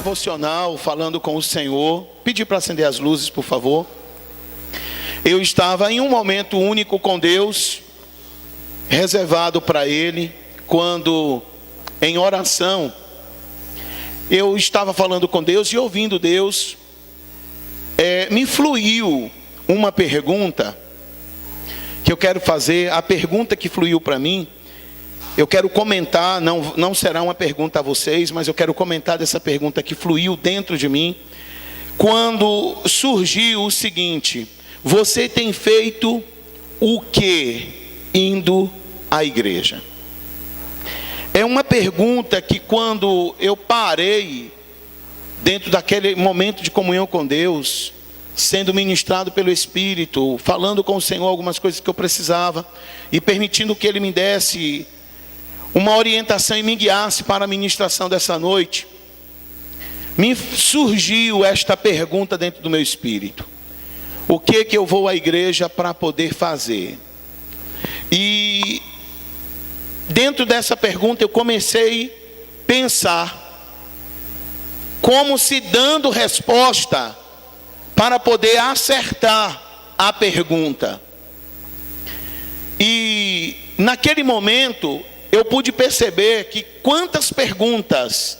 devocional, falando com o Senhor. Pedi para acender as luzes, por favor. Eu estava em um momento único com Deus, reservado para Ele, quando em oração eu estava falando com Deus e ouvindo Deus. Me fluiu uma pergunta que eu quero fazer. A pergunta que fluiu para mim, eu quero comentar, não será uma pergunta a vocês, mas eu quero comentar dessa pergunta que fluiu dentro de mim, quando surgiu o seguinte: você tem feito o que indo à igreja? É uma pergunta que, quando eu parei, dentro daquele momento de comunhão com Deus, sendo ministrado pelo Espírito, falando com o Senhor algumas coisas que eu precisava, e permitindo que Ele me desse uma orientação e me guiasse para a ministração dessa noite, me surgiu esta pergunta dentro do meu espírito: o que eu vou à igreja para poder fazer? E dentro dessa pergunta eu comecei a pensar, como se dando resposta para poder acertar a pergunta. E naquele momento eu pude perceber que quantas perguntas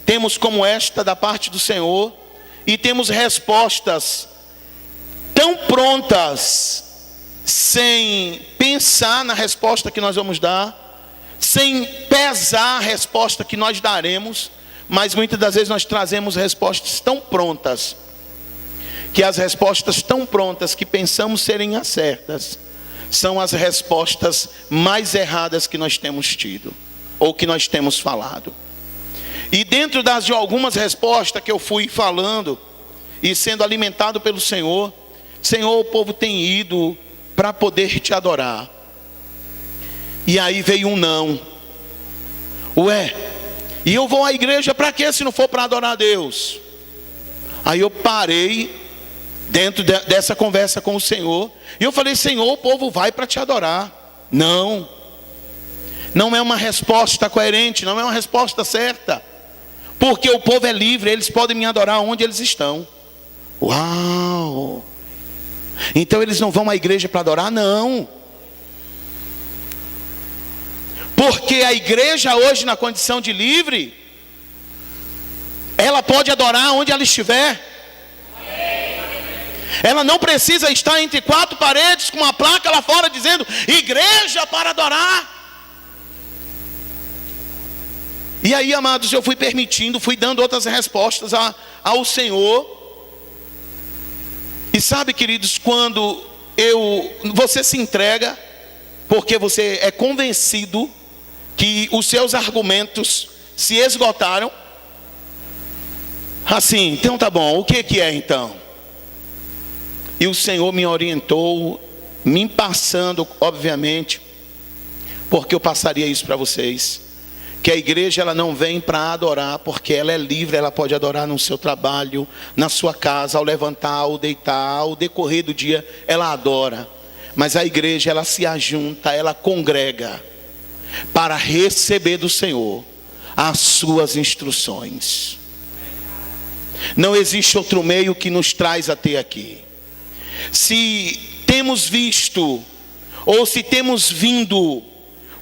temos como esta da parte do Senhor, e temos respostas tão prontas, sem pensar na resposta que nós vamos dar, sem pesar a resposta que nós daremos, mas muitas das vezes nós trazemos respostas tão prontas, que as respostas tão prontas que pensamos serem as certas, são as respostas mais erradas que nós temos tido, ou que nós temos falado. E dentro de algumas respostas que eu fui falando, e sendo alimentado pelo Senhor: Senhor, o povo tem ido para poder te adorar. E aí veio um não. E eu vou à igreja para quê, se não for para adorar a Deus? Aí eu parei dentro dessa conversa com o Senhor, e eu falei: Senhor, o povo vai para te adorar. Não é uma resposta coerente, não é uma resposta certa, porque o povo é livre, eles podem me adorar onde eles estão. Uau! Então eles não vão à igreja para adorar? Não, porque a igreja hoje, na condição de livre, ela pode adorar onde ela estiver. Ela não precisa estar entre quatro paredes com uma placa lá fora dizendo igreja para adorar. E aí, amados, eu fui permitindo, fui dando outras respostas ao Senhor. E sabe, queridos, quando você se entrega, porque você é convencido que os seus argumentos se esgotaram, assim, então tá bom, o que é então? E o Senhor me orientou, me passando, obviamente, porque eu passaria isso para vocês, que a igreja ela não vem para adorar, porque ela é livre, ela pode adorar no seu trabalho, na sua casa, ao levantar, ao deitar, ao decorrer do dia, ela adora. Mas a igreja ela se ajunta, ela congrega para receber do Senhor as suas instruções. Não existe outro meio que nos traz até aqui. Se temos visto, ou se temos vindo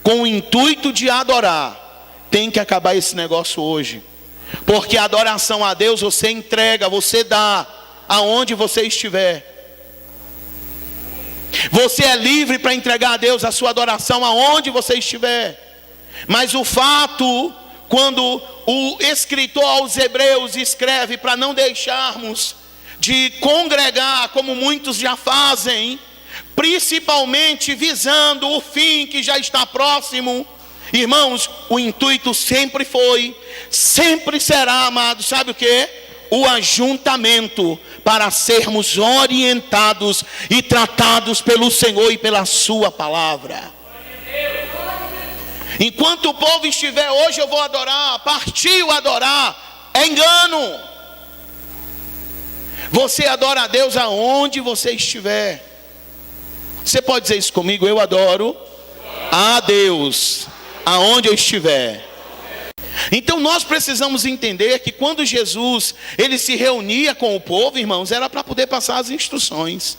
com o intuito de adorar, tem que acabar esse negócio hoje. Porque a adoração a Deus você entrega, você dá, aonde você estiver. Você é livre para entregar a Deus a sua adoração aonde você estiver. Mas o fato, quando o escritor aos Hebreus escreve para não deixarmos de congregar como muitos já fazem, principalmente visando o fim que já está próximo, irmãos, o intuito sempre foi, sempre será, amados, sabe o que? O ajuntamento, para sermos orientados e tratados pelo Senhor e pela sua palavra. Enquanto o povo estiver, hoje eu vou adorar, partiu adorar, é engano. Você adora a Deus aonde você estiver. Você pode dizer isso comigo? Eu adoro a Deus aonde eu estiver. Então nós precisamos entender que quando Jesus ele se reunia com o povo, irmãos, era para poder passar as instruções.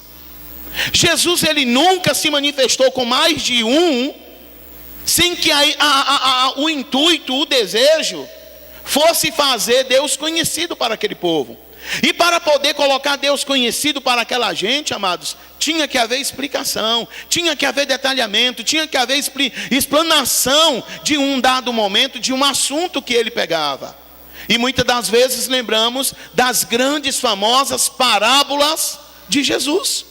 Jesus ele nunca se manifestou com mais de um, sem que o intuito, o desejo fosse fazer Deus conhecido para aquele povo. E para poder colocar Deus conhecido para aquela gente, amados, tinha que haver explicação, tinha que haver detalhamento, tinha que haver explanação de um dado momento, de um assunto que ele pegava. E muitas das vezes lembramos das grandes famosas parábolas de Jesus.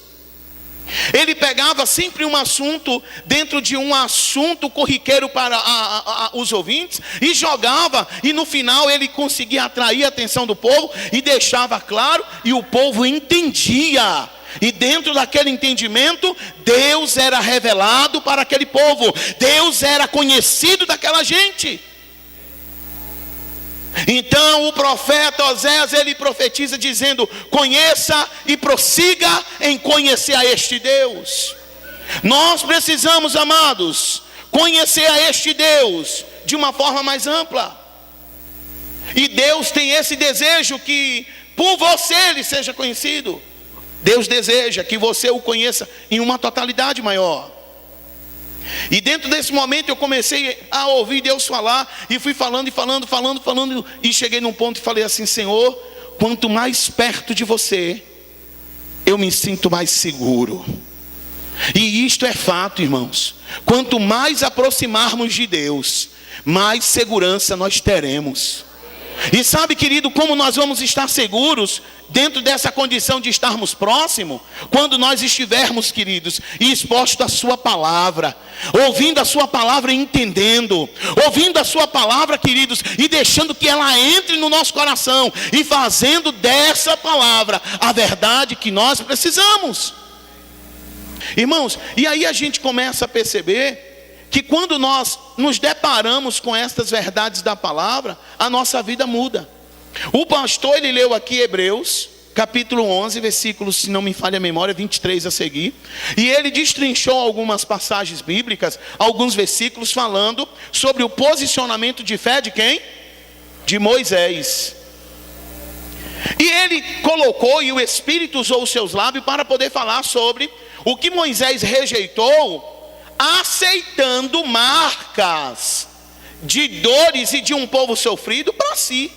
Ele pegava sempre um assunto dentro de um assunto corriqueiro para os ouvintes e jogava, e no final ele conseguia atrair a atenção do povo e deixava claro, e o povo entendia. E dentro daquele entendimento, Deus era revelado para aquele povo, Deus era conhecido daquela gente. Então o profeta Oséias, ele profetiza dizendo: conheça e prossiga em conhecer a este Deus. Nós precisamos, amados, conhecer a este Deus de uma forma mais ampla. E Deus tem esse desejo que por você ele seja conhecido. Deus deseja que você o conheça em uma totalidade maior. E dentro desse momento eu comecei a ouvir Deus falar, e fui falando, e cheguei num ponto e falei assim: Senhor, quanto mais perto de você, eu me sinto mais seguro. E isto é fato, irmãos. Quanto mais aproximarmos de Deus, mais segurança nós teremos. E sabe, querido, como nós vamos estar seguros dentro dessa condição de estarmos próximos? Quando nós estivermos, queridos, expostos à sua palavra, ouvindo a sua palavra e entendendo, ouvindo a sua palavra, queridos, e deixando que ela entre no nosso coração, e fazendo dessa palavra a verdade que nós precisamos. Irmãos, e aí a gente começa a perceber que quando nós nos deparamos com estas verdades da palavra, a nossa vida muda. O pastor, ele leu aqui Hebreus, capítulo 11, versículos, se não me falha a memória, 23 a seguir. E ele destrinchou algumas passagens bíblicas, alguns versículos falando sobre o posicionamento de fé de quem? De Moisés. E ele colocou, e o Espírito usou os seus lábios para poder falar sobre o que Moisés rejeitou, aceitando marcas de dores e de um povo sofrido para si.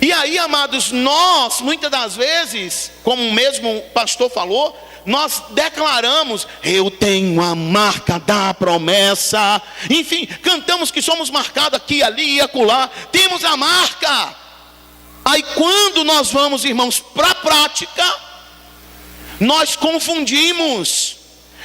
E aí, amados, nós muitas das vezes, como o mesmo pastor falou, nós declaramos: eu tenho a marca da promessa. Enfim, cantamos que somos marcados aqui, ali e acolá, temos a marca. Aí quando nós vamos, irmãos, para a prática, nós confundimos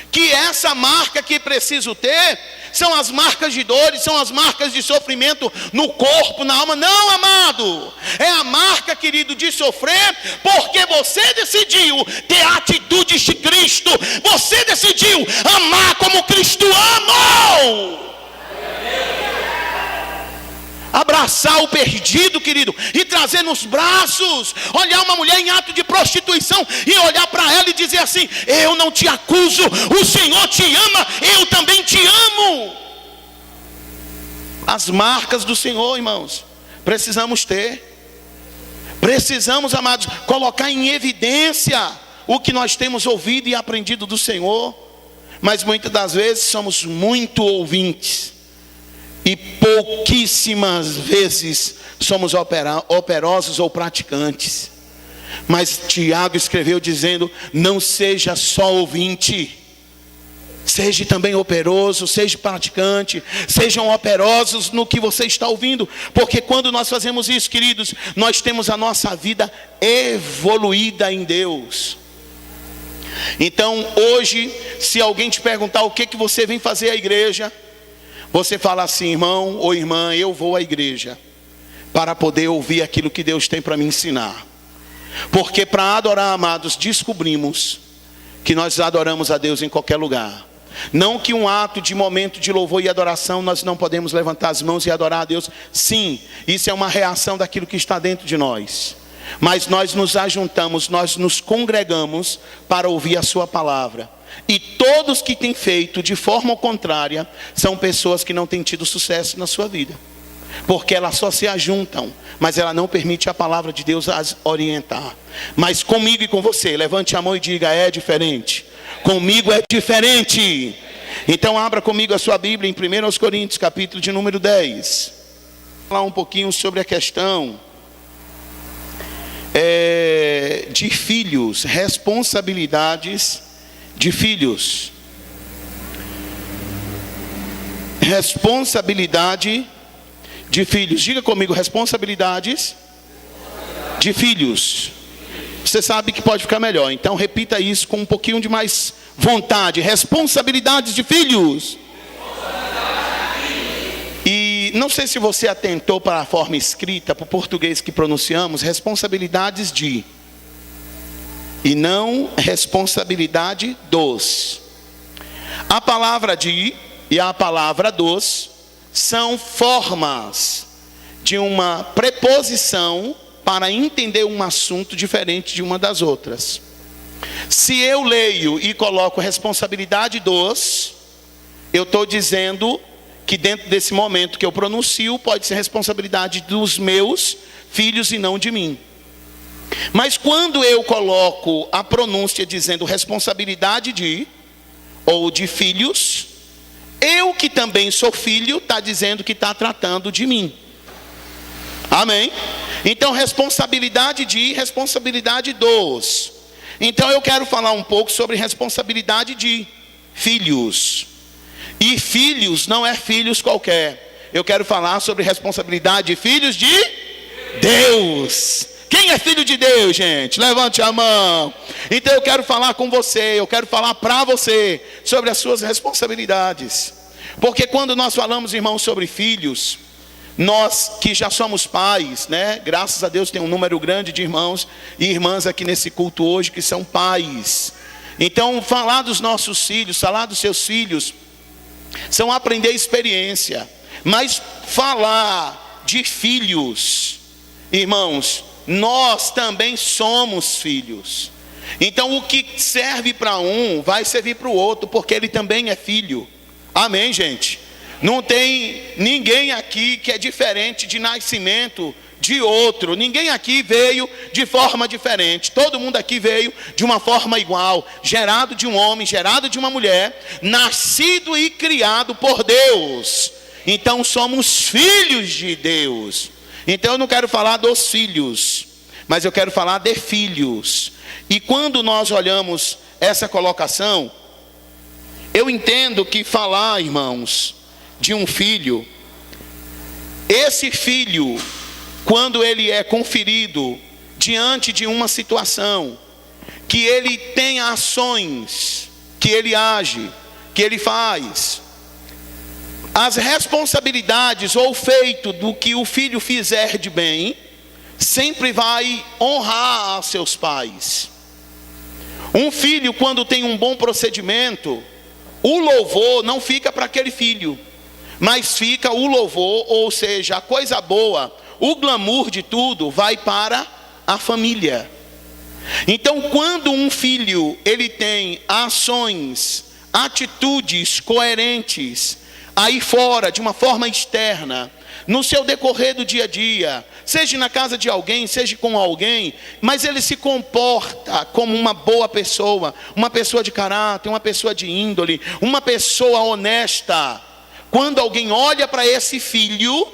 que essa marca que preciso ter são as marcas de dores, são as marcas de sofrimento no corpo, na alma. Não, amado, é a marca, querido, de sofrer, porque você decidiu ter atitudes de Cristo, você decidiu amar como Cristo amou. Abraçar o perdido, querido, e trazer nos braços, olhar uma mulher em ato de prostituição e olhar para ela e dizer assim: eu não te acuso, o Senhor te ama, eu também te amo. As marcas do Senhor, irmãos, precisamos ter. Precisamos, amados, colocar em evidência o que nós temos ouvido e aprendido do Senhor. Mas muitas das vezes somos muito ouvintes e pouquíssimas vezes somos operosos ou praticantes. Mas Tiago escreveu dizendo: não seja só ouvinte, seja também operoso, seja praticante, sejam operosos no que você está ouvindo. Porque quando nós fazemos isso, queridos, nós temos a nossa vida evoluída em Deus. Então hoje, se alguém te perguntar o que você vem fazer à igreja, você fala assim: irmão ou irmã, eu vou à igreja para poder ouvir aquilo que Deus tem para me ensinar. Porque para adorar, amados, descobrimos que nós adoramos a Deus em qualquer lugar. Não que um ato de momento de louvor e adoração nós não podemos levantar as mãos e adorar a Deus. Sim, isso é uma reação daquilo que está dentro de nós. Mas nós nos ajuntamos, nós nos congregamos para ouvir a sua palavra. E todos que têm feito de forma contrária são pessoas que não têm tido sucesso na sua vida. porque elas só se ajuntam, mas ela não permite a palavra de Deus as orientar. Mas comigo e com você, levante a mão e diga: é diferente. Comigo é diferente. Então abra comigo a sua Bíblia em 1 Coríntios, capítulo de número 10. Vou falar um pouquinho sobre a questão de filhos, responsabilidades de filhos. Responsabilidade de filhos. Diga comigo: responsabilidades de filhos. Você sabe que pode ficar melhor, então repita isso com um pouquinho de mais vontade. Responsabilidades de filhos. E não sei se você atentou para a forma escrita, para o português que pronunciamos: responsabilidades de, e não responsabilidade dos. A palavra de e a palavra dos são formas de uma preposição para entender um assunto diferente de uma das outras. Se eu leio e coloco responsabilidade dos, eu estou dizendo que dentro desse momento que eu pronuncio, pode ser responsabilidade dos meus filhos e não de mim. Mas quando eu coloco a pronúncia dizendo responsabilidade de, ou de filhos, eu que também sou filho, está dizendo que está tratando de mim. Amém? Então responsabilidade de, responsabilidade dos. Então eu quero falar um pouco sobre responsabilidade de filhos. E filhos não é filhos qualquer. Eu quero falar sobre responsabilidade de filhos de Deus. Quem é filho de Deus, gente? Levante a mão. Então eu quero falar com você, eu quero falar para você sobre as suas responsabilidades. Porque quando nós falamos, irmãos, sobre filhos, nós que já somos pais, né? Graças a Deus tem um número grande de irmãos e irmãs aqui nesse culto hoje que são pais. Então falar dos nossos filhos, falar dos seus filhos, são aprender experiência. Mas falar de filhos, irmãos, nós também somos filhos. Então o que serve para um vai servir para o outro, porque ele também é filho. Amém, gente? Não tem ninguém aqui que é diferente de nascimento de outro. Ninguém aqui veio de forma diferente. Todo mundo aqui veio de uma forma igual. Gerado de um homem, gerado de uma mulher, nascido e criado por Deus. Então somos filhos de Deus. Então eu não quero falar dos filhos, mas eu quero falar de filhos. E quando nós olhamos essa colocação, eu entendo que falar, irmãos, de um filho, esse filho, quando ele é conferido diante de uma situação, que ele tem ações, que ele age, que ele faz, as responsabilidades ou feito do que o filho fizer de bem, sempre vai honrar a seus pais. Um filho, quando tem um bom procedimento, o louvor não fica para aquele filho, mas fica o louvor, ou seja, a coisa boa, o glamour de tudo vai para a família. Então quando um filho ele tem ações, atitudes coerentes aí fora, de uma forma externa, no seu decorrer do dia a dia, seja na casa de alguém, seja com alguém, mas ele se comporta como uma boa pessoa, uma pessoa de caráter, uma pessoa de índole, uma pessoa honesta. Quando alguém olha para esse filho,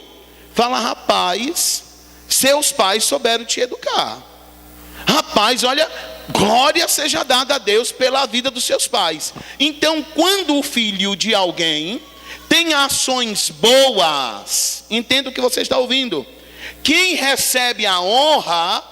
fala: rapaz, seus pais souberam te educar. Rapaz, olha, glória seja dada a Deus pela vida dos seus pais. Então quando o filho de alguém tem ações boas, entenda o que você está ouvindo. Quem recebe a honra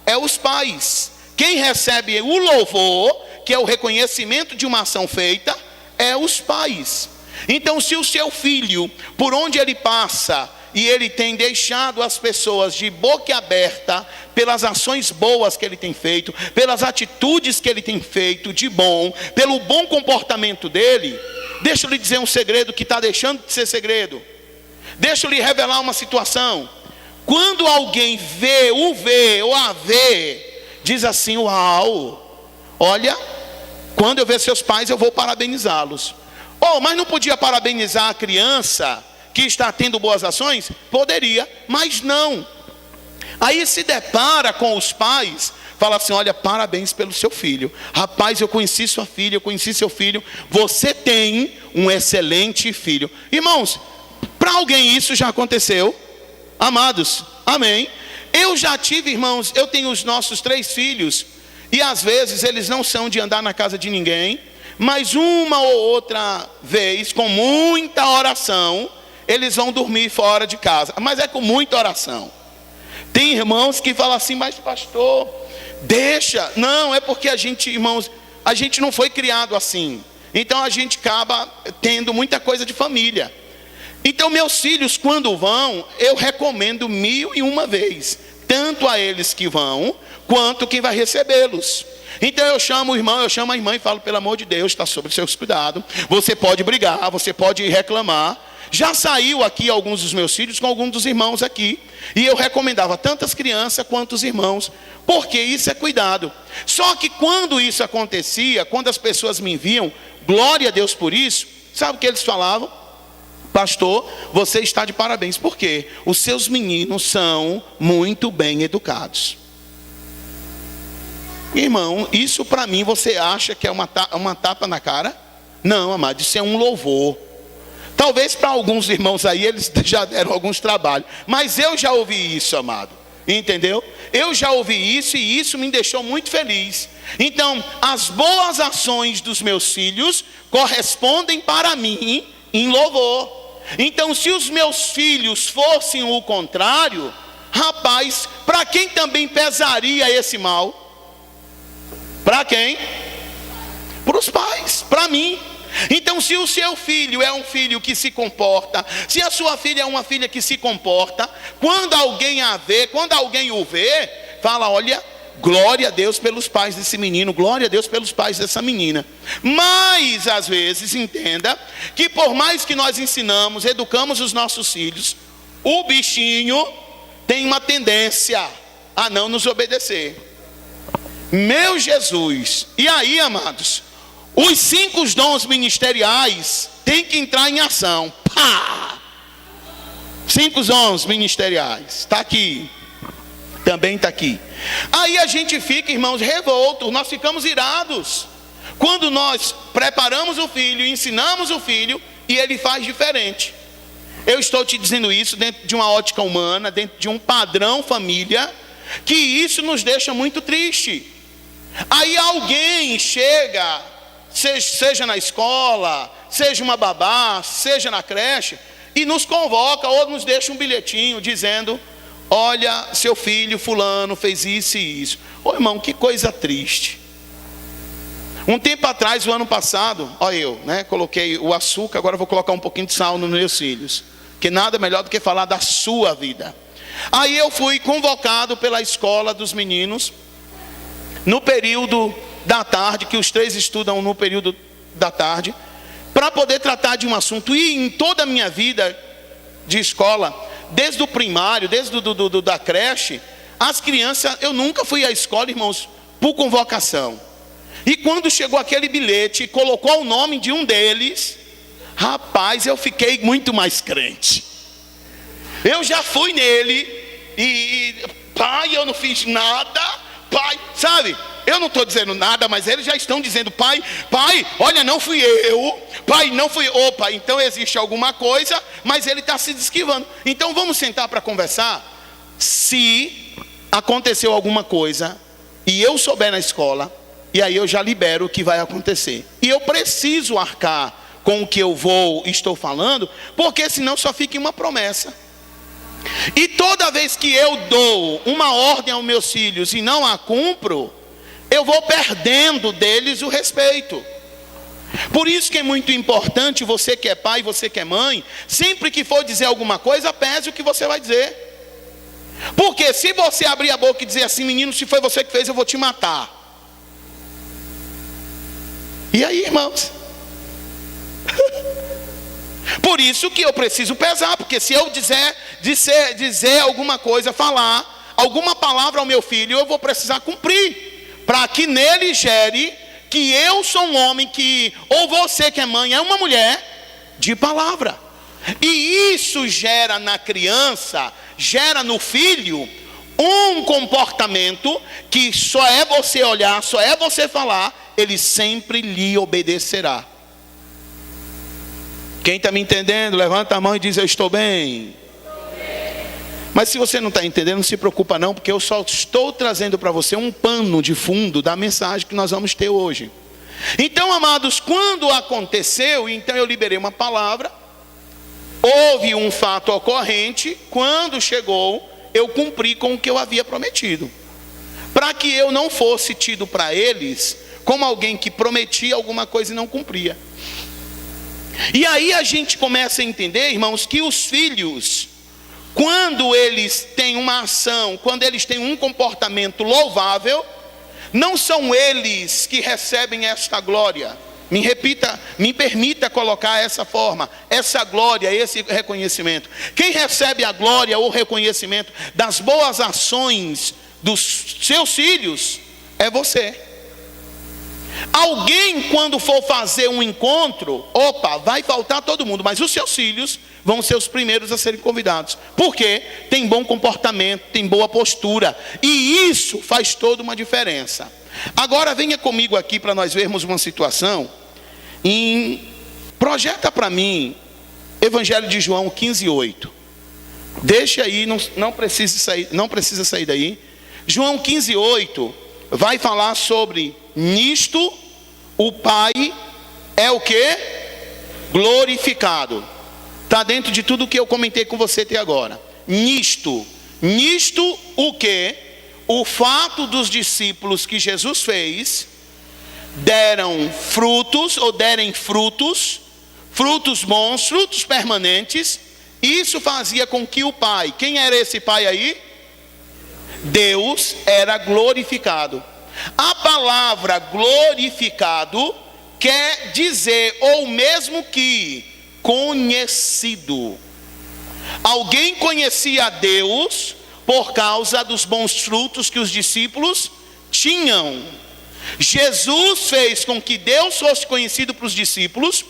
é os pais. Quem recebe o louvor, que é o reconhecimento de uma ação feita, é os pais. Então se o seu filho, por onde ele passa, e ele tem deixado as pessoas de boca aberta pelas ações boas que ele tem feito, pelas atitudes que ele tem feito de bom, pelo bom comportamento dele, deixa eu lhe dizer um segredo que está deixando de ser segredo. Deixa eu lhe revelar uma situação. Quando alguém vê ou a vê, diz assim: uau, olha, quando eu ver seus pais eu vou parabenizá-los. Oh, mas não podia parabenizar a criança que está tendo boas ações? Poderia, mas não. Aí se depara com os pais, fala assim: olha, parabéns pelo seu filho. Rapaz, eu conheci sua filha, eu conheci seu filho. Você tem um excelente filho. Irmãos, para alguém isso já aconteceu? Amados, amém? Eu já tive, irmãos, eu tenho os nossos 3 filhos. E às vezes eles não são de andar na casa de ninguém, mas uma ou outra vez, com muita oração, eles vão dormir fora de casa. Mas é com muita oração. Tem irmãos que falam assim: mas pastor, deixa. Não, é porque a gente, irmãos, a gente não foi criado assim. Então a gente acaba tendo muita coisa de família. Então meus filhos, quando vão, eu recomendo 1001 vezes, tanto a eles que vão, quanto quem vai recebê-los. Então eu chamo o irmão, eu chamo a irmã e falo: pelo amor de Deus, está sob seus cuidados. Você pode brigar, você pode reclamar. Já saiu aqui alguns dos meus filhos com alguns dos irmãos aqui, e eu recomendava tanto as crianças quanto os irmãos, porque isso é cuidado. Só que quando isso acontecia, quando as pessoas me enviam, glória a Deus por isso, sabe o que eles falavam? Pastor, você está de parabéns, porque os seus meninos são muito bem educados. Irmão, isso para mim você acha que é uma tapa na cara? Não, amado, isso é um louvor. Talvez para alguns irmãos aí eles já deram alguns trabalhos, mas eu já ouvi isso, amado, entendeu? Eu já ouvi isso e isso me deixou muito feliz. Então, as boas ações dos meus filhos correspondem para mim em louvor. Então, se os meus filhos fossem o contrário, rapaz, para quem também pesaria esse mal? Para quem? Para os pais, para mim. Então, se o seu filho é um filho que se comporta, se a sua filha é uma filha que se comporta, quando alguém a vê, quando alguém o vê, fala: olha, glória a Deus pelos pais desse menino, glória a Deus pelos pais dessa menina. Mas às vezes, entenda que por mais que nós ensinamos, educamos os nossos filhos, o bichinho tem uma tendência a não nos obedecer. Meu Jesus! E aí, amados, os 5 dons ministeriais têm que entrar em ação. Pá! 5 dons ministeriais. Está aqui. Também está aqui. Aí a gente fica, irmãos, revoltos. Nós ficamos irados quando nós preparamos o filho, ensinamos o filho, e ele faz diferente. Eu estou te dizendo isso dentro de uma ótica humana, dentro de um padrão família, que isso nos deixa muito triste. Aí alguém chega, seja na escola, seja uma babá, seja na creche, e nos convoca ou nos deixa um bilhetinho dizendo: olha, seu filho fulano fez isso e isso. Ô irmão, que coisa triste. Um tempo atrás, o ano passado, olha eu, coloquei o açúcar, agora vou colocar um pouquinho de sal nos meus filhos, que nada melhor do que falar da sua vida. Aí eu fui convocado pela escola dos meninos, no período da tarde, que os 3 estudam no período da tarde, para poder tratar de um assunto. E em toda a minha vida de escola, desde o primário, desde da creche, as crianças, eu nunca fui à escola, irmãos, por convocação. E quando chegou aquele bilhete e colocou o nome de um deles, rapaz, eu fiquei muito mais crente. Eu já fui nele e pai, eu não fiz nada, pai, sabe? Eu não estou dizendo nada, mas eles já estão dizendo: pai, olha, não fui eu, pai, não fui, opa, então existe alguma coisa, mas ele está se esquivando. Então vamos sentar para conversar. Se aconteceu alguma coisa e eu souber na escola, e aí eu já libero o que vai acontecer. E eu preciso arcar com o que eu estou falando, porque senão só fica em uma promessa. E toda vez que eu dou uma ordem aos meus filhos e não a cumpro, eu vou perdendo deles o respeito. Por isso que é muito importante, você que é pai, você que é mãe, sempre que for dizer alguma coisa, pese o que você vai dizer. Porque se você abrir a boca e dizer assim: menino, se foi você que fez, eu vou te matar. E aí, irmãos? Por isso que eu preciso pesar, porque se eu dizer alguma coisa, falar alguma palavra ao meu filho, eu vou precisar cumprir, para que nele gere que eu sou um homem que, ou você que é mãe, é uma mulher de palavra. E isso gera na criança, gera no filho, um comportamento que só é você olhar, só é você falar, ele sempre lhe obedecerá. Quem está me entendendo, levanta a mão e diz: eu estou bem. Mas se você não está entendendo, não se preocupa não, porque eu só estou trazendo para você um pano de fundo da mensagem que nós vamos ter hoje. Então, amados, quando aconteceu, então eu liberei uma palavra, houve um fato ocorrente, quando chegou, eu cumpri com o que eu havia prometido, para que eu não fosse tido para eles como alguém que prometia alguma coisa e não cumpria. E aí a gente começa a entender, irmãos, que os filhos, quando eles têm uma ação, quando eles têm um comportamento louvável, não são eles que recebem esta glória. Me permita colocar essa forma, essa glória, esse reconhecimento. Quem recebe a glória ou reconhecimento das boas ações dos seus filhos é você. Alguém, quando for fazer um encontro, vai faltar todo mundo, mas os seus filhos vão ser os primeiros a serem convidados. Por quê? Tem bom comportamento, tem boa postura, e isso faz toda uma diferença. Agora venha comigo aqui para nós vermos uma situação. Projeta para mim Evangelho de João 15:8. Deixa aí, não precisa sair daí. João 15:8 vai falar sobre nisto o Pai é o que? Glorificado. Está dentro de tudo que eu comentei com você até agora. Nisto o que? O fato dos discípulos que Jesus fez derem frutos bons, frutos permanentes. Isso fazia com que o Pai, quem era esse Pai aí? Deus, era glorificado. A palavra glorificado quer dizer, ou mesmo que conhecido. Alguém conhecia a Deus por causa dos bons frutos que os discípulos tinham. Jesus fez com que Deus fosse conhecido para os discípulos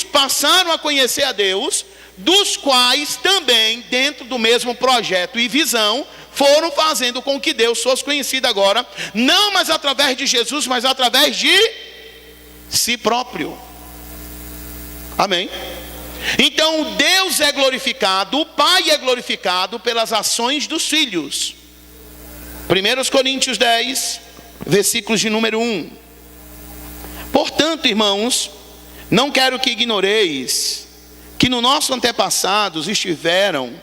passaram a conhecer a Deus, dos quais também, dentro do mesmo projeto e visão, foram fazendo com que Deus fosse conhecido agora, não mais através de Jesus, mas através de si próprio. Amém? Então Deus é glorificado, o Pai é glorificado pelas ações dos filhos. 1 Coríntios 10, versículos de número 1. Portanto, irmãos, não quero que ignoreis que no nosso antepassados estiveram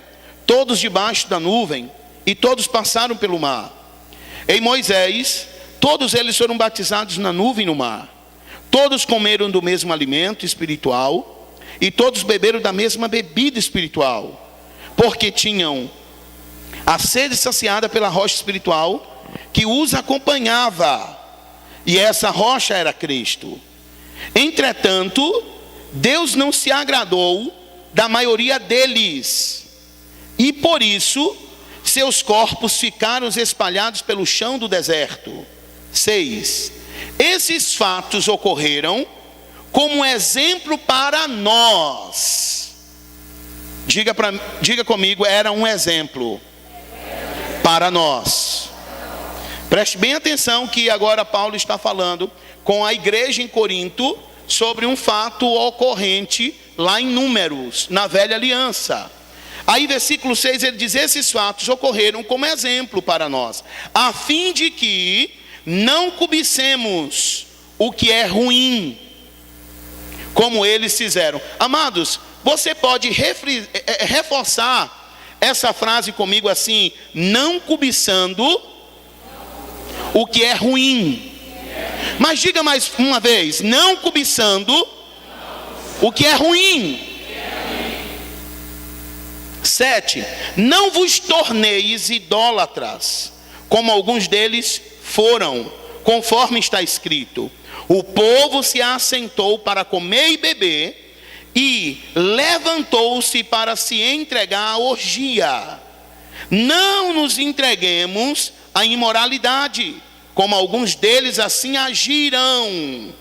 todos debaixo da nuvem, e todos passaram pelo mar. Em Moisés, todos eles foram batizados na nuvem e no mar. Todos comeram do mesmo alimento espiritual, e todos beberam da mesma bebida espiritual, porque tinham a sede saciada pela rocha espiritual que os acompanhava, e essa rocha era Cristo. Entretanto, Deus não se agradou da maioria deles, e por isso seus corpos ficaram espalhados pelo chão do deserto. 6. Esses fatos ocorreram como exemplo para nós. Diga comigo, era um exemplo para nós. Preste bem atenção que agora Paulo está falando com a igreja em Corinto sobre um fato ocorrente lá em Números, na velha aliança. Aí versículo 6 ele diz: esses fatos ocorreram como exemplo para nós, a fim de que não cobicemos o que é ruim, como eles fizeram. Amados, você pode reforçar essa frase comigo assim: não cobiçando o que é ruim. Mas diga mais uma vez: não cobiçando o que é ruim. 7. Não vos torneis idólatras, como alguns deles foram, conforme está escrito: o povo se assentou para comer e beber, e levantou-se para se entregar à orgia. Não nos entreguemos à imoralidade, como alguns deles assim agiram,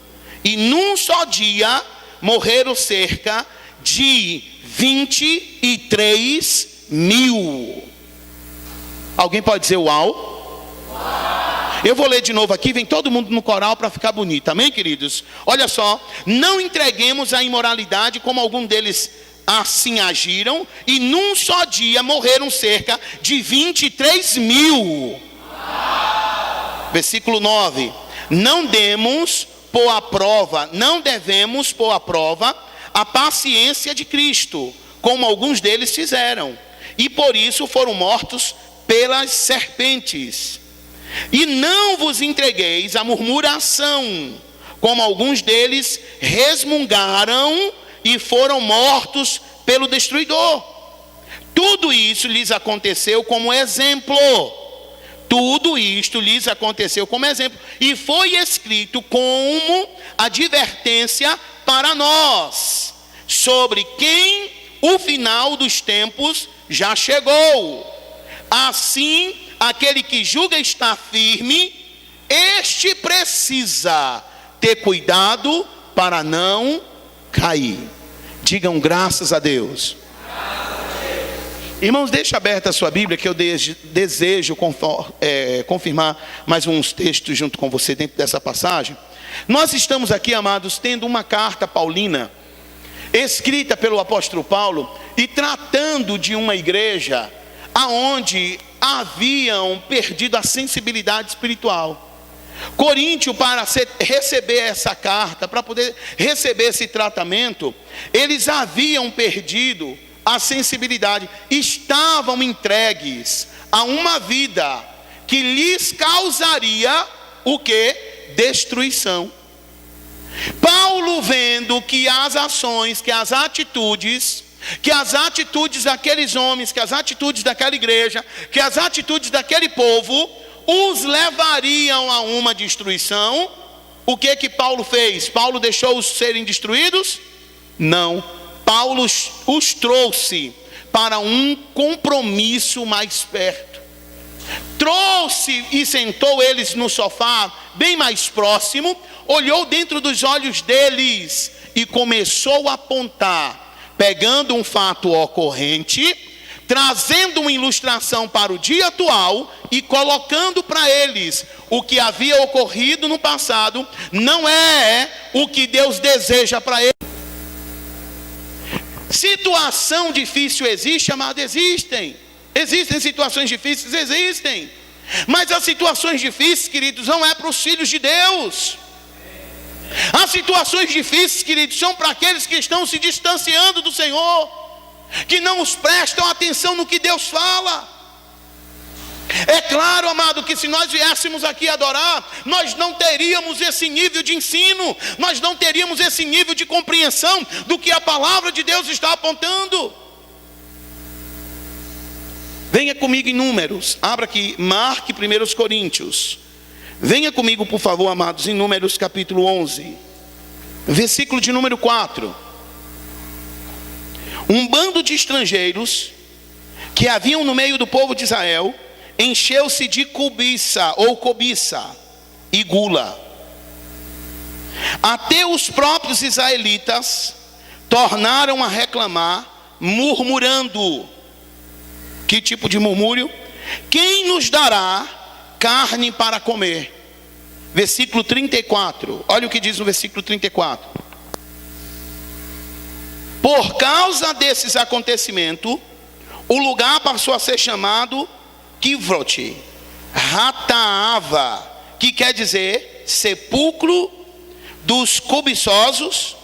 e num só dia morreram cerca de 23 mil. Alguém pode dizer uau? Eu vou ler de novo aqui, vem todo mundo no coral para ficar bonito, amém, queridos? Olha só, não entreguemos a imoralidade como algum deles assim agiram, e num só dia morreram cerca de 23 mil. Versículo 9: não devemos pôr à prova a paciência de Cristo, como alguns deles fizeram, e por isso foram mortos pelas serpentes. E não vos entregueis à murmuração, como alguns deles resmungaram e foram mortos pelo destruidor. Tudo isso lhes aconteceu como exemplo. Tudo isto lhes aconteceu como exemplo, e foi escrito como advertência para nós, sobre quem o final dos tempos já chegou. Assim, aquele que julga estar firme, este precisa ter cuidado para não cair. Digam graças a Deus. Irmãos, deixa aberta a sua Bíblia, que eu desejo confirmar mais uns textos junto com você dentro dessa passagem. Nós estamos aqui, amados, tendo uma carta paulina, escrita pelo apóstolo Paulo, e tratando de uma igreja aonde haviam perdido a sensibilidade espiritual. Coríntio, para receber essa carta, para poder receber esse tratamento, eles haviam perdido a sensibilidade, estavam entregues a uma vida que lhes causaria o que? Destruição. Paulo, vendo que as ações, que as atitudes daqueles homens, que as atitudes daquela igreja, que as atitudes daquele povo os levariam a uma destruição, o que Paulo fez? Paulo deixou-os serem destruídos? Não. Paulo os trouxe para um compromisso mais perto. Trouxe e sentou eles no sofá bem mais próximo, olhou dentro dos olhos deles e começou a apontar, pegando um fato ocorrente, trazendo uma ilustração para o dia atual e colocando para eles o que havia ocorrido no passado não é o que Deus deseja para eles. Situação difícil existe, amado? Existem situações difíceis, existem, mas as situações difíceis, queridos, não é para os filhos de Deus. As situações difíceis, queridos, são para aqueles que estão se distanciando do Senhor, que não os prestam atenção no que Deus fala. É claro, amado, que se nós viéssemos aqui adorar, nós não teríamos esse nível de ensino, nós não teríamos esse nível de compreensão do que a palavra de Deus está apontando. Venha comigo em Números, abra aqui, marque 1 Coríntios. Venha comigo, por favor, amados, em Números capítulo 11, versículo de número 4. Um bando de estrangeiros que haviam no meio do povo de Israel encheu-se de cobiça e gula. Até os próprios israelitas tornaram a reclamar, murmurando. Que tipo de murmúrio? Quem nos dará carne para comer? Versículo 34. Olha o que diz no versículo 34. Por causa desses acontecimentos, o lugar passou a ser chamado Kivrot Hataava, que quer dizer sepulcro dos cobiçosos,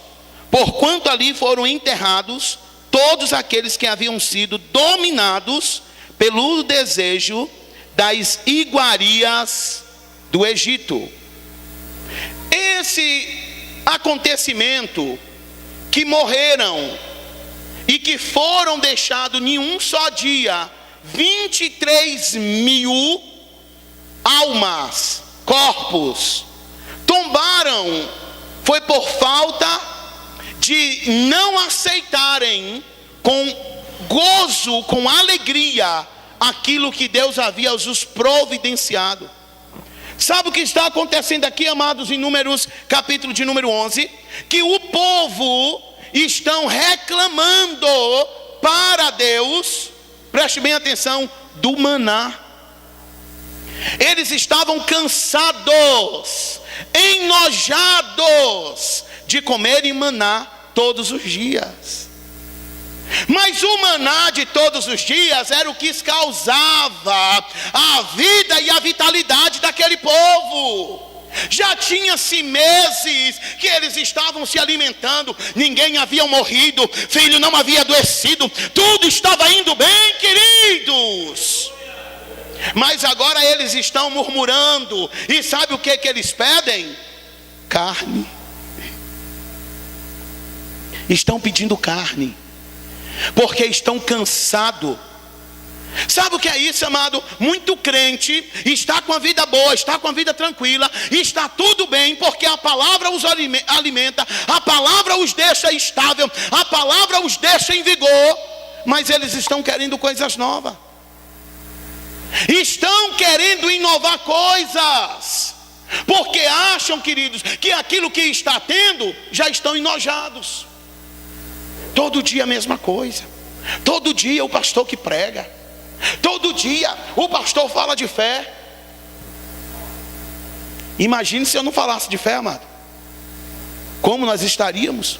porquanto ali foram enterrados todos aqueles que haviam sido dominados pelo desejo das iguarias do Egito. Esse acontecimento, que morreram e que foram deixados em um só dia 23 mil almas, corpos, tombaram, foi por falta de não aceitarem com gozo, com alegria, aquilo que Deus havia os providenciado. Sabe o que está acontecendo aqui, amados, em Números, capítulo de número 11? Que o povo estão reclamando para Deus, preste bem atenção, do maná. Eles estavam cansados, enojados de comerem maná todos os dias. Mas o maná de todos os dias era o que causava a vida e a vitalidade daquele povo. Já tinha-se meses que eles estavam se alimentando, ninguém havia morrido, filho não havia adoecido, tudo estava indo bem, queridos. Mas agora eles estão murmurando, e sabe o que eles pedem? Carne. Estão pedindo carne, porque estão cansados. Sabe o que é isso, amado? Muito crente está com a vida boa, está com a vida tranquila, está tudo bem, porque a palavra os alimenta, a palavra os deixa estável, a palavra os deixa em vigor. Mas eles estão querendo coisas novas, estão querendo inovar coisas, porque acham, queridos, que aquilo que está tendo, já estão enojados. Todo dia a mesma coisa, todo dia o pastor que prega, todo dia o pastor fala de fé. Imagine se eu não falasse de fé, amado, como nós estaríamos?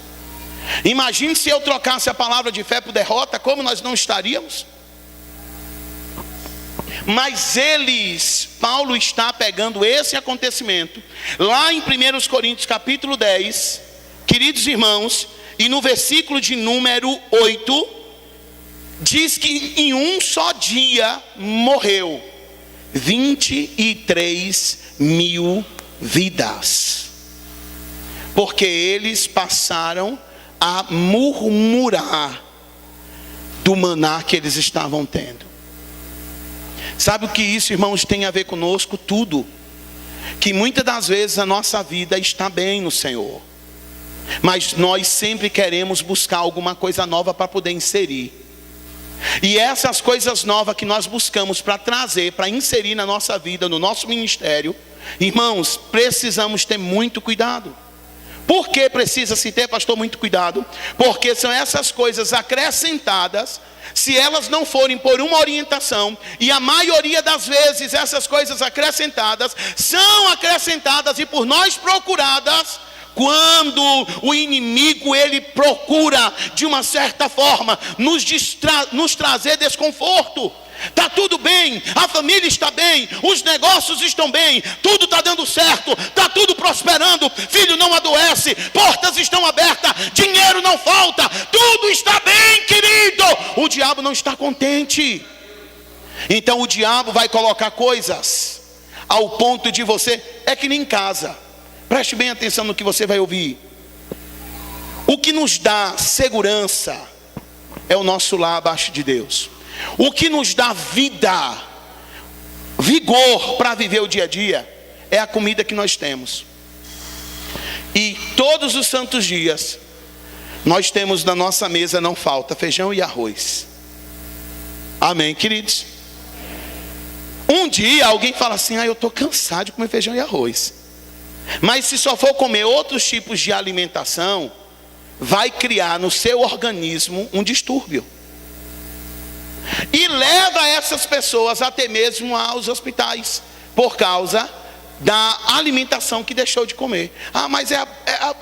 Imagine se eu trocasse a palavra de fé por derrota, como nós não estaríamos? Mas Paulo está pegando esse acontecimento lá em 1 Coríntios capítulo 10, queridos irmãos, e no versículo de número 8, diz que em um só dia morreu 23 mil vidas, porque eles passaram a murmurar do maná que eles estavam tendo. Sabe o que isso, irmãos, tem a ver conosco? Tudo. Que muitas das vezes a nossa vida está bem no Senhor, mas nós sempre queremos buscar alguma coisa nova para poder inserir. E essas coisas novas que nós buscamos para trazer, para inserir na nossa vida, no nosso ministério, irmãos, precisamos ter muito cuidado. Por que precisa se ter, pastor, muito cuidado? Porque são essas coisas acrescentadas, se elas não forem por uma orientação, e a maioria das vezes essas coisas acrescentadas são acrescentadas e por nós procuradas, quando o inimigo ele procura de uma certa forma nos trazer desconforto. Está tudo bem, a família está bem, os negócios estão bem, tudo está dando certo, está tudo prosperando, filho não adoece, portas estão abertas, dinheiro não falta, tudo está bem, querido. O diabo não está contente. Então o diabo vai colocar coisas ao ponto de você, é que nem em casa. Preste bem atenção no que você vai ouvir. O que nos dá segurança é o nosso lar abaixo de Deus. O que nos dá vida, vigor para viver o dia a dia, é a comida que nós temos. E todos os santos dias, nós temos na nossa mesa, não falta feijão e arroz. Amém, queridos? Um dia alguém fala assim, eu estou cansado de comer feijão e arroz. Mas se só for comer outros tipos de alimentação, vai criar no seu organismo um distúrbio. E leva essas pessoas até mesmo aos hospitais, por causa da alimentação que deixou de comer. Mas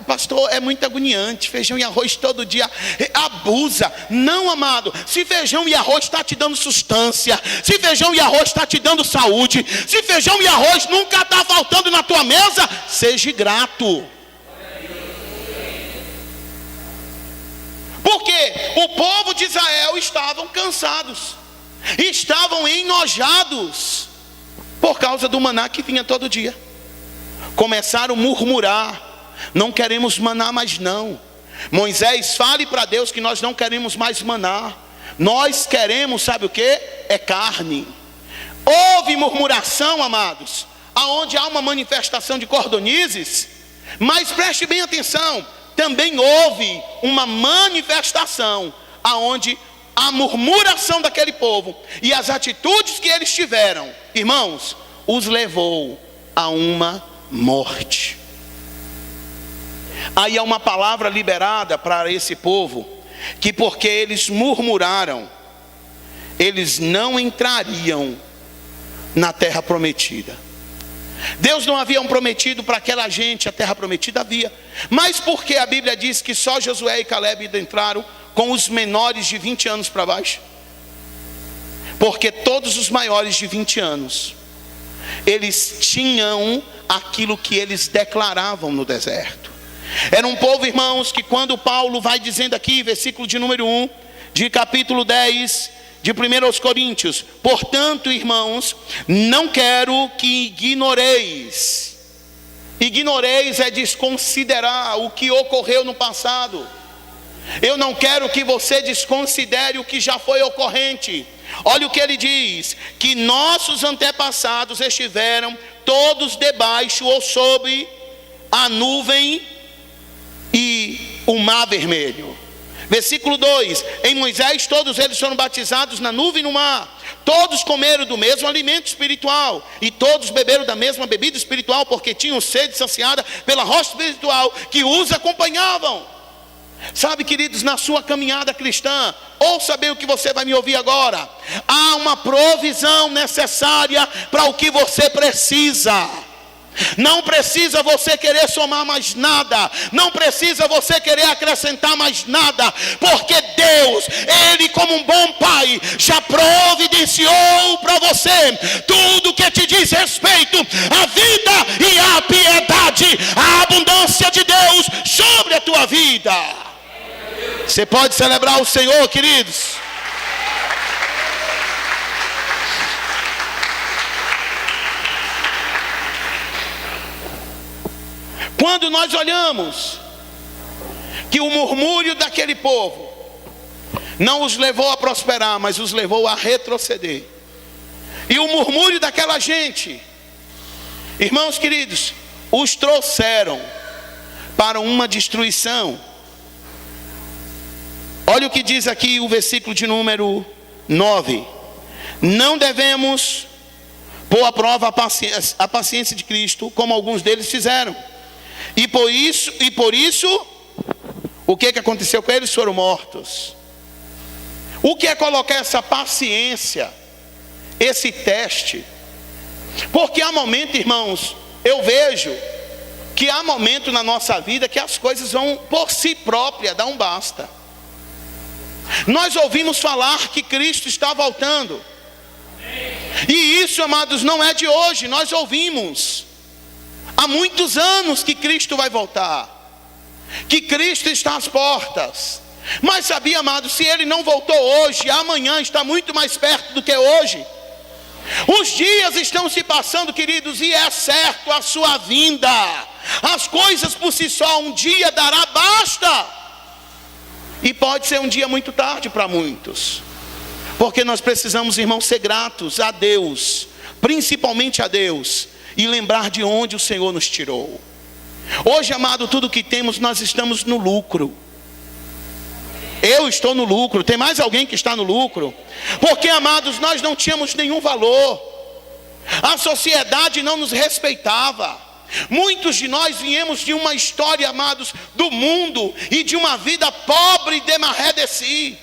pastor, é muito agoniante, feijão e arroz todo dia, abusa. Não, amado, se feijão e arroz está te dando sustância, se feijão e arroz está te dando saúde, se feijão e arroz nunca está faltando na tua mesa, seja grato. Porque o povo de Israel estavam cansados, estavam enojados por causa do maná que vinha todo dia. Começaram a murmurar, não queremos maná mais não. Moisés, fale para Deus que nós não queremos mais maná, nós queremos, sabe o que? É carne. Houve murmuração, amados, aonde há uma manifestação de cordonizes. Mas preste bem atenção, também houve uma manifestação aonde a murmuração daquele povo e as atitudes que eles tiveram, irmãos, os levou a uma morte. Aí há uma palavra liberada para esse povo, que porque eles murmuraram, eles não entrariam na terra prometida. Deus não havia prometido para aquela gente a terra prometida, havia. Mas porque a Bíblia diz que só Josué e Caleb entraram com os menores de 20 anos para baixo? Porque todos os maiores de 20 anos, eles tinham aquilo que eles declaravam no deserto. Era um povo, irmãos, que quando Paulo vai dizendo aqui, versículo de número 1, de capítulo 10, de 1 Coríntios: portanto, irmãos, não quero que ignoreis. Ignoreis é desconsiderar o que ocorreu no passado. Eu não quero que você desconsidere o que já foi ocorrente. Olha o que ele diz: que nossos antepassados estiveram todos debaixo ou sob a nuvem e o mar vermelho. Versículo 2: em Moisés todos eles foram batizados na nuvem e no mar. Todos comeram do mesmo alimento espiritual, e todos beberam da mesma bebida espiritual, porque tinham sede saciada pela rocha espiritual que os acompanhavam. Sabe, queridos, na sua caminhada cristã, ouça bem o que você vai me ouvir agora. Há uma provisão necessária para o que você precisa. Não precisa você querer somar mais nada, não precisa você querer acrescentar mais nada, porque Deus, Ele como um bom Pai, já providenciou para você tudo que te diz respeito à vida e à piedade, à abundância de Deus sobre a tua vida. Você pode celebrar o Senhor, queridos? Quando nós olhamos que o murmúrio daquele povo não os levou a prosperar, mas os levou a retroceder, e o murmúrio daquela gente, irmãos queridos, os trouxeram para uma destruição. Olha o que diz aqui o versículo de número 9: não devemos pôr à prova a paciência de Cristo, como alguns deles fizeram. E por isso, o que aconteceu com eles? Foram mortos. O que é colocar essa paciência, esse teste? Porque há momento, irmãos, eu vejo que há momento na nossa vida que as coisas vão por si própria, dar um basta. Nós ouvimos falar que Cristo está voltando. E isso, amados, não é de hoje, nós ouvimos há muitos anos que Cristo vai voltar, que Cristo está às portas. Mas sabia, amado, se Ele não voltou hoje, amanhã está muito mais perto do que hoje. Os dias estão se passando, queridos, e é certo a sua vinda. As coisas por si só um dia dará basta. E pode ser um dia muito tarde para muitos. Porque nós precisamos, irmãos, ser gratos a Deus, principalmente a Deus, e lembrar de onde o Senhor nos tirou. Hoje, amado, tudo que temos, nós estamos no lucro. Eu estou no lucro. Tem mais alguém que está no lucro? Porque, amados, nós não tínhamos nenhum valor. A sociedade não nos respeitava. Muitos de nós viemos de uma história, amados, do mundo e de uma vida pobre e demarredeci.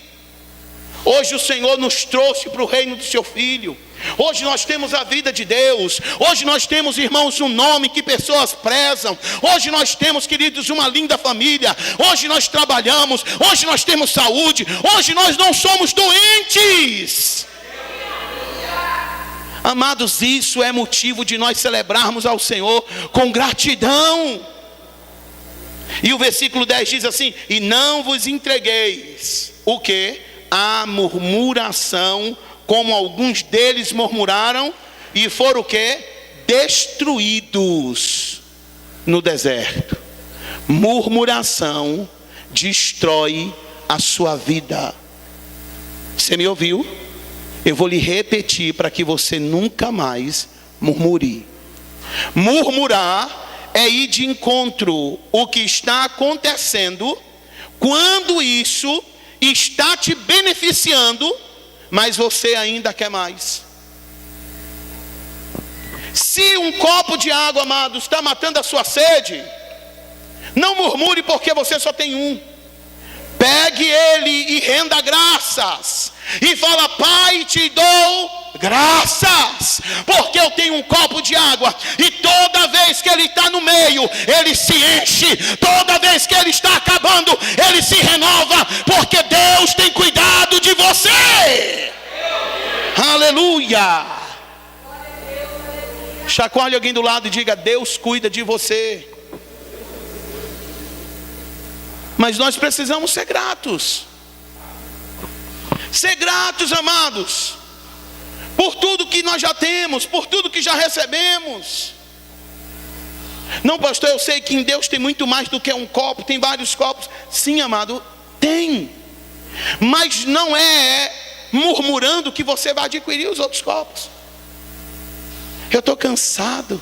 Hoje o Senhor nos trouxe para o reino do seu Filho. Hoje nós temos a vida de Deus. Hoje nós temos, irmãos, um nome que pessoas prezam. Hoje nós temos, queridos, uma linda família. Hoje nós trabalhamos. Hoje nós temos saúde. Hoje nós não somos doentes. Amados, isso é motivo de nós celebrarmos ao Senhor com gratidão. E o versículo 10 diz assim: e não vos entregueis o quê? A murmuração, como alguns deles murmuraram e foram o quê? Destruídos no deserto. Murmuração destrói a sua vida. Você me ouviu? Eu vou lhe repetir para que você nunca mais murmure. Murmurar é ir de encontro o que está acontecendo quando isso está te beneficiando, mas você ainda quer mais. Se um copo de água, amados, está matando a sua sede, Não murmure porque você só tem um. Pegue ele e renda graças. E fala: Pai, te dou graças, porque eu tenho um copo de água, e toda vez que ele está no meio, ele se enche. Toda vez que ele está acabando, ele se renova, porque Deus tem cuidado de você. Aleluia. Chacoalhe alguém do lado e diga: Deus cuida de você. Mas nós precisamos ser gratos. Ser gratos, amados, por tudo que nós já temos, por tudo que já recebemos. Não, pastor, eu sei que em Deus tem muito mais do que um copo, tem vários copos. Sim, amado, tem. Mas não é murmurando que você vai adquirir os outros copos. Eu estou cansado,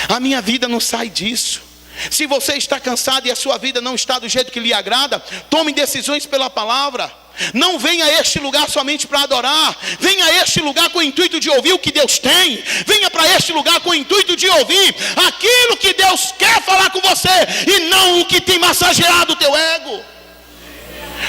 a minha vida não sai disso. Se você está cansado e a sua vida não está do jeito que lhe agrada, tome decisões pela palavra. Não venha a este lugar somente para adorar. Venha a este lugar com o intuito de ouvir o que Deus tem. Venha para este lugar com o intuito de ouvir aquilo que Deus quer falar com você, e não o que tem massageado o teu ego.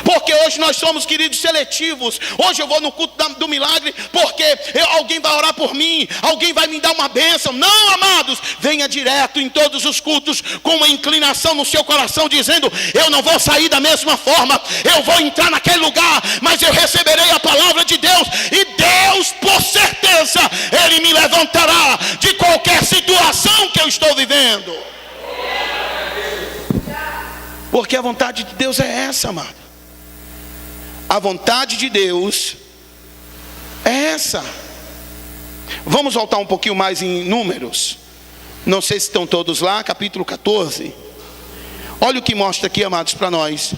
Porque hoje nós somos, queridos, seletivos. Hoje eu vou no culto do milagre porque alguém vai orar por mim, alguém vai me dar uma bênção. Não, amados, venha direto em todos os cultos com uma inclinação no seu coração, dizendo: eu não vou sair da mesma forma, eu vou entrar naquele lugar, mas eu receberei a palavra de Deus, e Deus, por certeza, Ele me levantará de qualquer situação que eu estou vivendo. Porque a vontade de Deus é essa, amado. A vontade de Deus é essa. Vamos voltar um pouquinho mais em Números. Não sei se estão todos lá, capítulo 14. Olha o que mostra aqui, amados, para nós.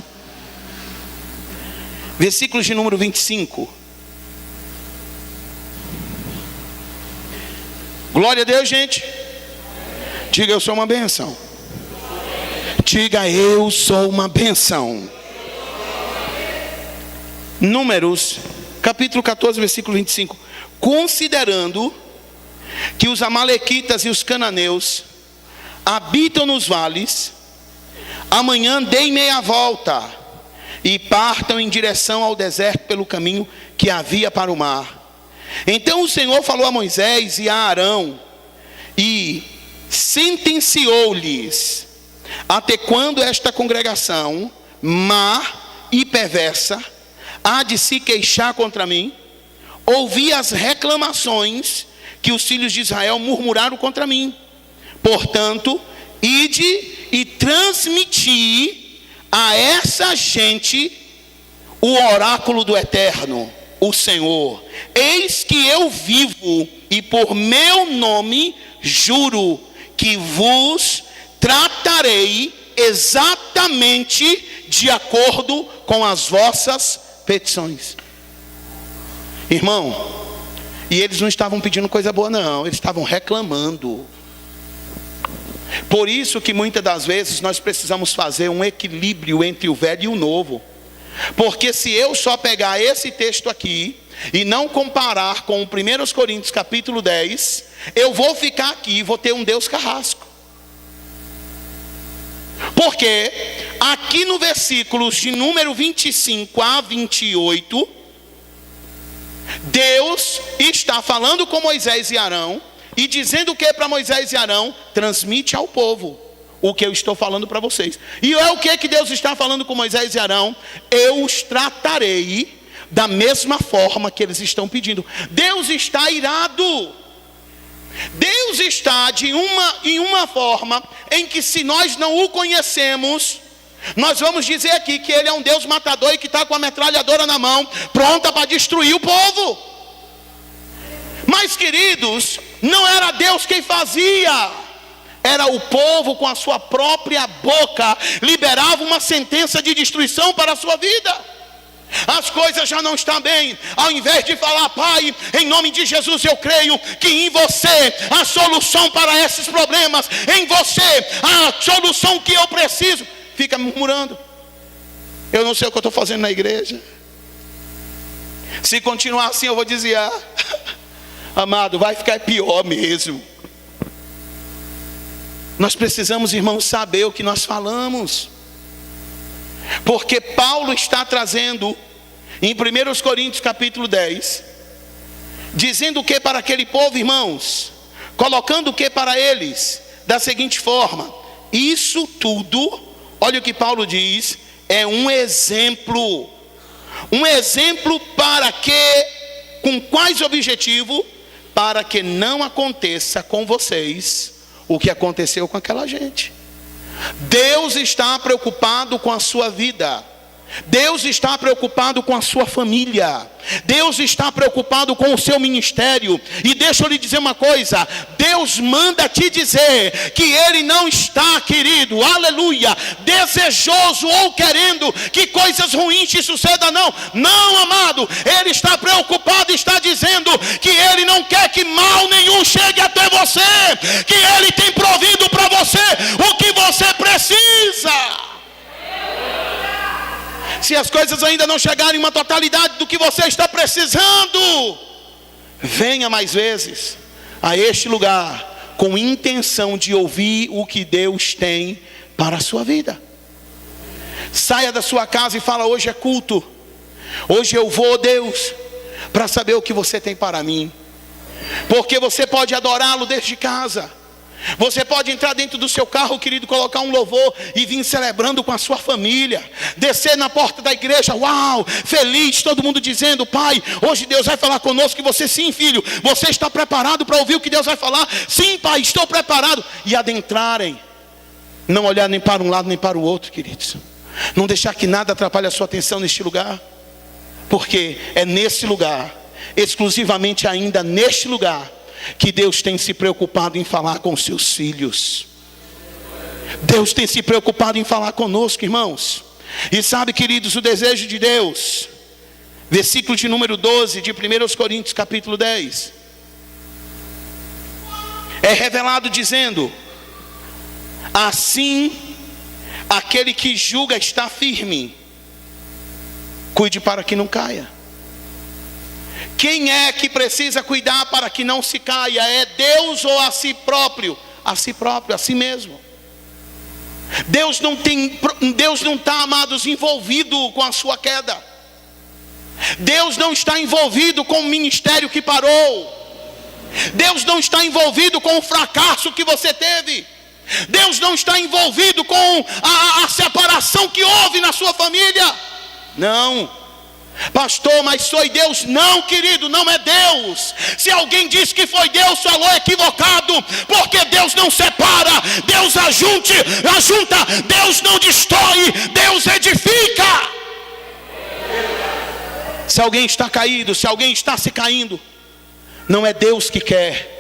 Versículos de número 25. Glória a Deus, gente. Diga: eu sou uma bênção. Diga: eu sou uma bênção. Números, capítulo 14, versículo 25. Considerando que os amalequitas e os cananeus habitam nos vales, amanhã deem meia volta e partam em direção ao deserto pelo caminho que havia para o mar. Então o Senhor falou a Moisés e a Arão e sentenciou-lhes: até quando esta congregação má e perversa há de se queixar contra mim? Ouvi as reclamações que os filhos de Israel murmuraram contra mim. Portanto, ide e transmiti a essa gente o oráculo do Eterno, o Senhor. Eis que eu vivo, e por meu nome juro que vos tratarei exatamente de acordo com as vossas petições. Irmão, e eles não estavam pedindo coisa boa, não, eles estavam reclamando. Por isso que muitas das vezes nós precisamos fazer um equilíbrio entre o velho e o novo. Porque se eu só pegar esse texto aqui e não comparar com o 1 Coríntios capítulo 10, eu vou ficar aqui e vou ter um Deus carrasco. Porque aqui no versículos de número 25 a 28, Deus está falando com Moisés e Arão e dizendo o que para Moisés e Arão? Transmite ao povo o que eu estou falando para vocês. E é o que Deus está falando com Moisés e Arão? Eu os tratarei da mesma forma que eles estão pedindo. Deus está irado. Deus está em uma forma em que, se nós não o conhecemos, nós vamos dizer aqui que Ele é um Deus matador e que está com a metralhadora na mão, pronta para destruir o povo. Mas, queridos, não era Deus quem fazia, era o povo com a sua própria boca, liberava uma sentença de destruição para a sua vida. As coisas já não estão bem. Ao invés de falar: Pai, em nome de Jesus eu creio que em você a solução para esses problemas, em você a solução que eu preciso, fica murmurando: eu não sei o que eu estou fazendo na igreja. Se continuar assim, eu vou dizer: amado, vai ficar pior mesmo. Nós precisamos, irmãos, saber o que nós falamos. Porque Paulo está trazendo em 1 Coríntios capítulo 10, dizendo o que para aquele povo, irmãos? Colocando o que para eles? Da seguinte forma: isso tudo, olha o que Paulo diz, é um exemplo. Um exemplo para que, com quais objetivos? Para que não aconteça com vocês o que aconteceu com aquela gente. Deus está preocupado com a sua vida. Deus está preocupado com a sua família. Deus está preocupado com o seu ministério. E deixa eu lhe dizer uma coisa: Deus manda te dizer que Ele não está, querido, aleluia, desejoso ou querendo que coisas ruins te sucedam, não. Não, amado, Ele está preocupado e está dizendo que Ele não quer que mal nenhum chegue até você, que Ele tem provido para você o que você precisa. Se as coisas ainda não chegarem em uma totalidade do que você está precisando, venha mais vezes a este lugar com intenção de ouvir o que Deus tem para a sua vida. Saia da sua casa e fala: hoje é culto, hoje eu vou, Deus, para saber o que você tem para mim. Porque você pode adorá-lo desde casa. Você pode entrar dentro do seu carro, querido, colocar um louvor e vir celebrando com a sua família. Descer na porta da igreja, uau, feliz, todo mundo dizendo: Pai, hoje Deus vai falar conosco. E você: sim, filho, você está preparado para ouvir o que Deus vai falar? Sim, pai, estou preparado. E adentrarem, não olhar nem para um lado nem para o outro, queridos. Não deixar que nada atrapalhe a sua atenção neste lugar. Porque é nesse lugar, exclusivamente ainda neste lugar, que Deus tem se preocupado em falar com os seus filhos. Deus tem se preocupado em falar conosco, irmãos. E sabe, queridos, o desejo de Deus, versículo de número 12 de 1 Coríntios capítulo 10, é revelado dizendo: assim, aquele que julga está firme, cuide para que não caia. Quem é que precisa cuidar para que não se caia? É Deus ou a si próprio? A si próprio, a si mesmo. Deus não está, amados, envolvido com a sua queda. Deus não está envolvido com o ministério que parou. Deus não está envolvido com o fracasso que você teve. Deus não está envolvido com a separação que houve na sua família. Não. Pastor, mas foi Deus? Não, querido, não é Deus. Se alguém diz que foi Deus, falou equivocado. Porque Deus não separa, Deus ajunta, Deus não destrói, Deus edifica. Se alguém está caído, se alguém está se caindo, não é Deus que quer.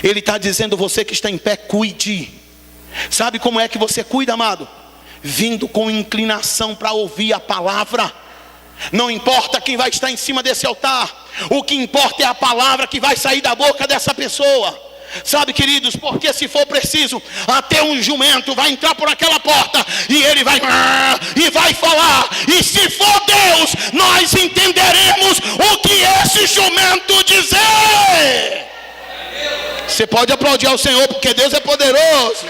Ele está dizendo: você que está em pé, cuide. Sabe como é que você cuida, amado? Vindo com inclinação para ouvir a palavra. Não importa quem vai estar em cima desse altar, o que importa é a palavra que vai sair da boca dessa pessoa. Sabe, queridos, porque se for preciso, até um jumento vai entrar por aquela porta e ele vai falar. E se for Deus, nós entenderemos o que esse jumento dizer. Você pode aplaudir ao Senhor, porque Deus é poderoso.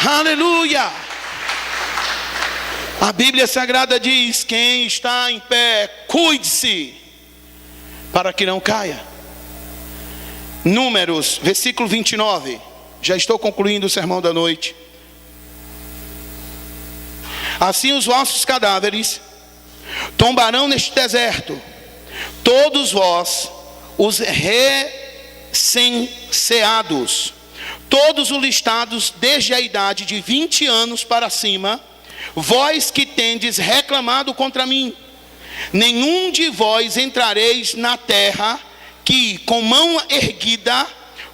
Aleluia. A Bíblia Sagrada diz: quem está em pé, cuide-se para que não caia. Números, versículo 29. Já estou concluindo o sermão da noite. Assim os vossos cadáveres tombarão neste deserto, todos vós os recenseados, todos os listados desde a idade de 20 anos para cima, vós que tendes reclamado contra mim. Nenhum de vós entrareis na terra que, com mão erguida,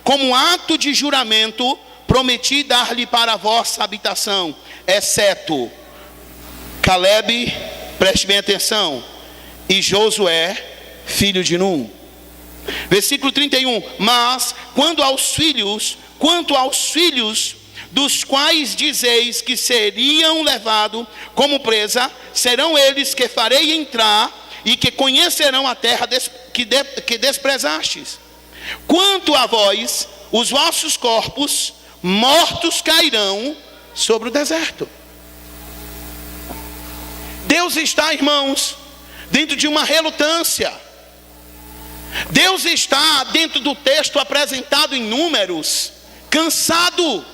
como ato de juramento, prometi dar-lhe para a vossa habitação, exceto Caleb, preste bem atenção, e Josué, filho de Num. Versículo 31. Mas quanto aos filhos dos quais dizeis que seriam levados como presa, serão eles que farei entrar, e que conhecerão a terra que desprezastes. Quanto a vós, os vossos corpos mortos cairão sobre o deserto. Deus está, irmãos, dentro de uma relutância. Deus está dentro do texto apresentado em Números, cansado.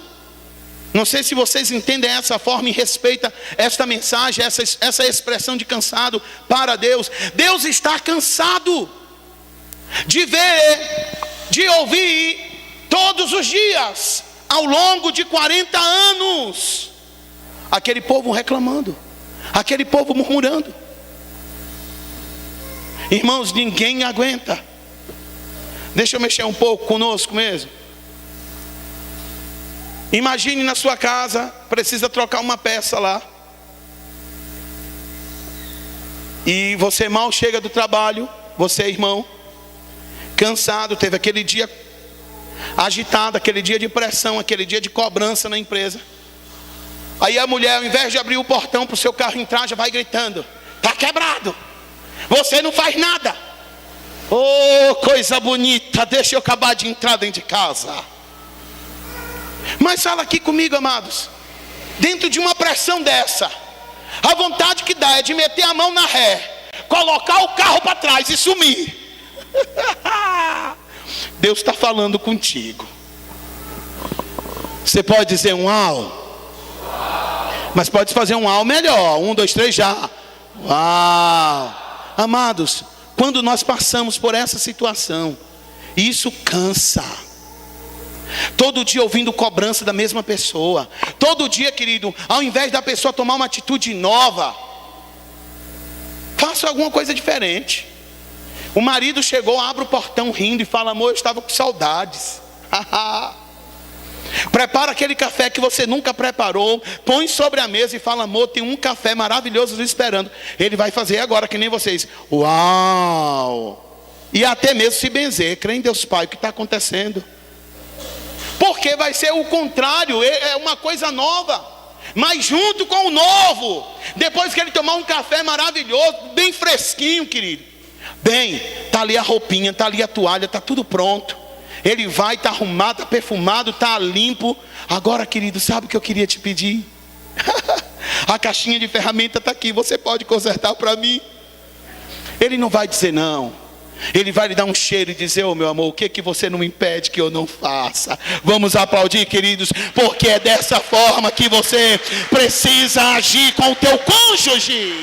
Não sei se vocês entendem essa forma e respeitam esta mensagem, essa expressão de cansado para Deus. Deus está cansado de ver, de ouvir todos os dias, ao longo de 40 anos, aquele povo reclamando, aquele povo murmurando. Irmãos, ninguém aguenta. Deixa eu mexer um pouco conosco mesmo. Imagine na sua casa, precisa trocar uma peça lá. E você mal chega do trabalho, você, irmão, cansado, teve aquele dia agitado, aquele dia de pressão, aquele dia de cobrança na empresa. Aí a mulher, ao invés de abrir o portão para o seu carro entrar, já vai gritando: está quebrado, você não faz nada. Oh, coisa bonita, deixa eu acabar de entrar dentro de casa. Mas fala aqui comigo, amados, dentro de uma pressão dessa, a vontade que dá é de meter a mão na ré, colocar o carro para trás e sumir. Deus está falando contigo. Você pode dizer um uau, mas pode fazer um uau melhor. 1, 2, 3 já. Uau. Amados, quando nós passamos por essa situação, isso cansa. Todo dia ouvindo cobrança da mesma pessoa. Todo dia, querido, ao invés da pessoa tomar uma atitude nova, faça alguma coisa diferente. O marido chegou, abre o portão rindo e fala: amor, eu estava com saudades. Prepara aquele café que você nunca preparou, põe sobre a mesa e fala: amor, tem um café maravilhoso ali esperando. Ele vai fazer agora que nem vocês. Uau! E até mesmo se benzer. Crê em Deus Pai, o que está acontecendo? Porque vai ser o contrário, é uma coisa nova. Mas junto com o novo, depois que ele tomar um café maravilhoso, bem fresquinho, querido, bem, está ali a roupinha, está ali a toalha, está tudo pronto. Ele vai, está arrumado, está perfumado, está limpo. Agora, querido, sabe o que eu queria te pedir? A caixinha de ferramenta está aqui, você pode consertar para mim? Ele não vai dizer não. Ele vai lhe dar um cheiro e dizer: ô meu amor, o que você não impede que eu não faça? Vamos aplaudir, queridos, porque é dessa forma que você precisa agir com o teu cônjuge.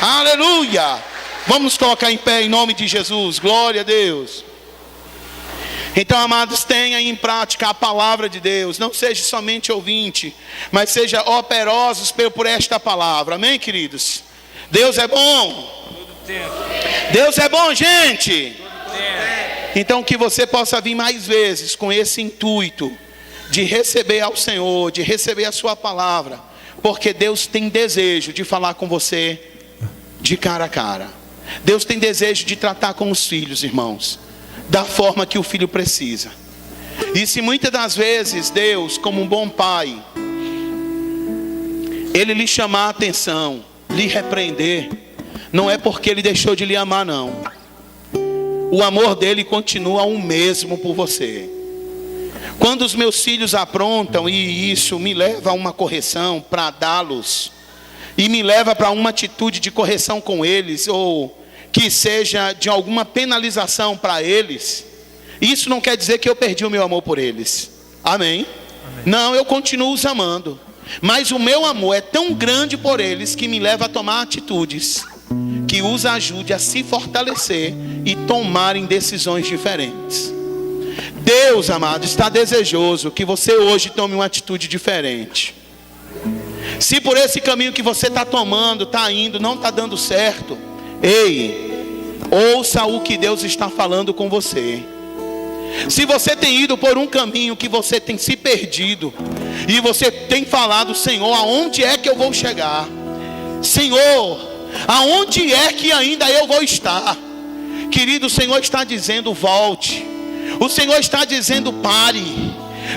Aleluia! Vamos nos colocar em pé em nome de Jesus. Glória a Deus. Então, amados, tenha em prática a palavra de Deus. Não seja somente ouvinte, mas seja operosos por esta palavra. Amém, queridos? Deus é bom. Deus é bom, gente. Então que você possa vir mais vezes com esse intuito de receber ao Senhor, de receber a sua palavra, porque Deus tem desejo de falar com você de cara a cara. Deus tem desejo de tratar com os filhos, irmãos, da forma que o filho precisa. E se muitas das vezes Deus, como um bom pai, Ele lhe chamar a atenção, lhe repreender, não é porque Ele deixou de lhe amar, não. O amor dele continua o mesmo por você. Quando os meus filhos aprontam, e isso me leva a uma correção para dá-los, e me leva para uma atitude de correção com eles, ou que seja de alguma penalização para eles, isso não quer dizer que eu perdi o meu amor por eles. Amém? Não, eu continuo os amando, mas o meu amor é tão grande por eles que me leva a tomar atitudes que os ajude a se fortalecer e tomarem decisões diferentes. Deus, amado, está desejoso que você hoje tome uma atitude diferente. Se por esse caminho que você está tomando, está indo, não está dando certo, ei, ouça o que Deus está falando com você. Se você tem ido por um caminho que você tem se perdido, e você tem falado: Senhor, aonde é que eu vou chegar? Senhor, aonde é que ainda eu vou estar? Querido, o Senhor está dizendo: volte. O Senhor está dizendo: pare,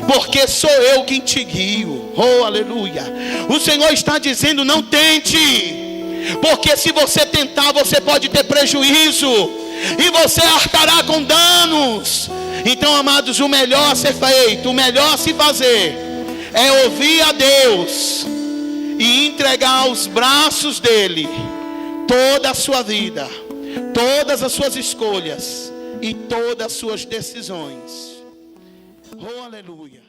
porque sou eu quem te guio. Oh, aleluia. O Senhor está dizendo: não tente, Porque se você tentar, você pode ter prejuízo, e você arcará com danos. Então, amados, o melhor a ser feito, o melhor a se fazer, é ouvir a Deus e entregar aos braços dele toda a sua vida, todas as suas escolhas e todas as suas decisões. Oh, aleluia.